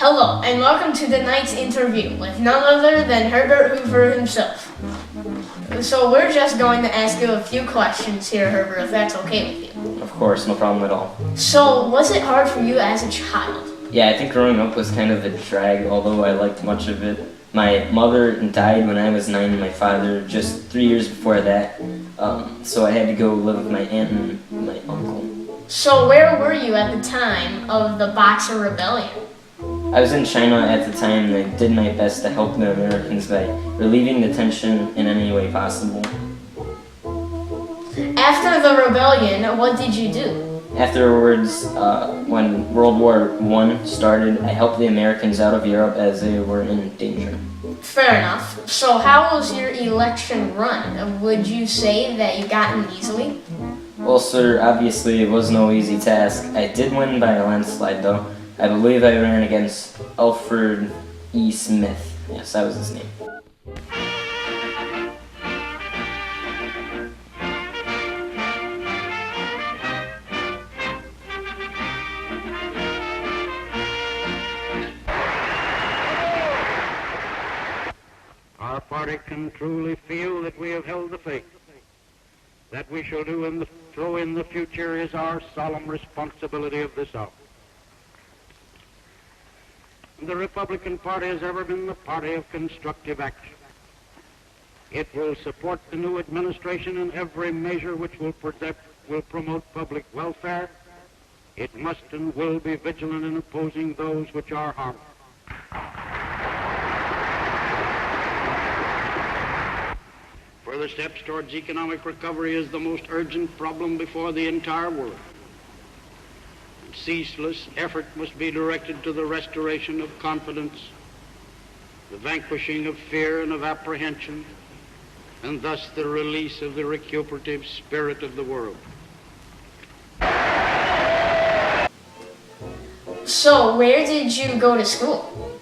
Hello, and welcome to tonight's interview with none other than Herbert Hoover himself. So we're just going to ask you a few questions here, Herbert, if that's okay with you. Of course, no problem at all. So, was it hard for you as a child? Yeah, I think growing up was kind of a drag, although I liked much of it. My mother died when I was 9 and my father just 3 years before that, so I had to go live with my aunt and my uncle. So where were you at the time of the Boxer Rebellion? I was in China at the time and I did my best to help the Americans by relieving the tension in any way possible. After the rebellion, what did you do? Afterwards, when World War I started, I helped the Americans out of Europe as they were in danger. Fair enough. So how was your election run? Would you say that you got in easily? Well, sir, obviously it was no easy task. I did win by a landslide, though. I believe I ran against Alfred E. Smith. Yes, that was his name. Our party can truly feel that we have held the faith. That we shall do so in the future is our solemn responsibility of this hour. The Republican Party has ever been the party of constructive action. It will support the new administration in every measure which will promote public welfare. It must and will be vigilant in opposing those which are harmful. Further steps towards economic recovery is the most urgent problem before the entire world. Ceaseless effort must be directed to the restoration of confidence, the vanquishing of fear and of apprehension, and thus the release of the recuperative spirit of the world. So where did you go to school?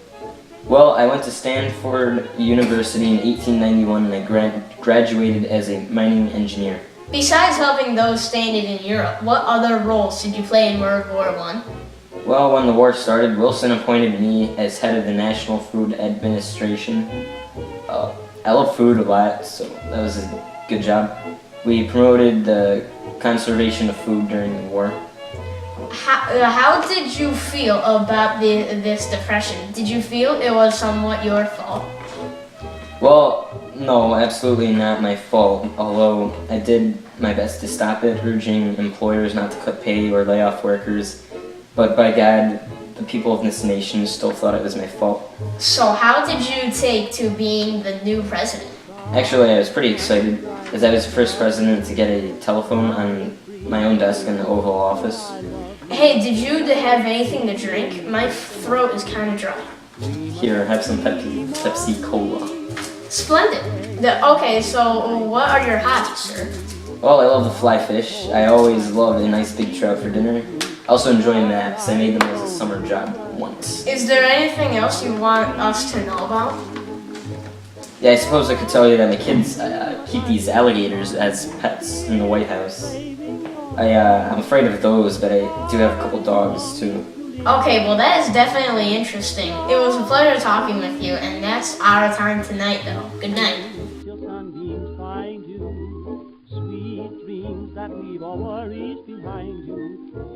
Well, I went to Stanford University in 1891 and I graduated as a mining engineer. Besides helping those stranded in Europe, what other roles did you play in World War I? Well, when the war started, Wilson appointed me as head of the National Food Administration. I love food a lot, so that was a good job. We promoted the conservation of food during the war. How did you feel about this depression? Did you feel it was somewhat your fault? Well, no, absolutely not my fault, although I did my best to stop it, urging employers not to cut pay or lay off workers. But by God, the people of this nation still thought it was my fault. So how did you take to being the new president? Actually, I was pretty excited, as I was the first president to get a telephone on my own desk in the Oval Office. Hey, did you have anything to drink? My throat is kind of dry. Here, have some Pepsi Cola. Splendid. Okay, so what are your hobbies, sir? Well, I love to fly fish. I always loved a nice big trout for dinner. I also enjoy maps. I made them as a summer job once. Is there anything else you want us to know about? Yeah, I suppose I could tell you that my kids keep these alligators as pets in the White House. I'm afraid of those, but I do have a couple dogs too. Okay, well that is definitely interesting. It was a pleasure talking with you, and that's our time tonight though. Good night. Till sunbeams find you, sweet dreams that leave all worries behind you.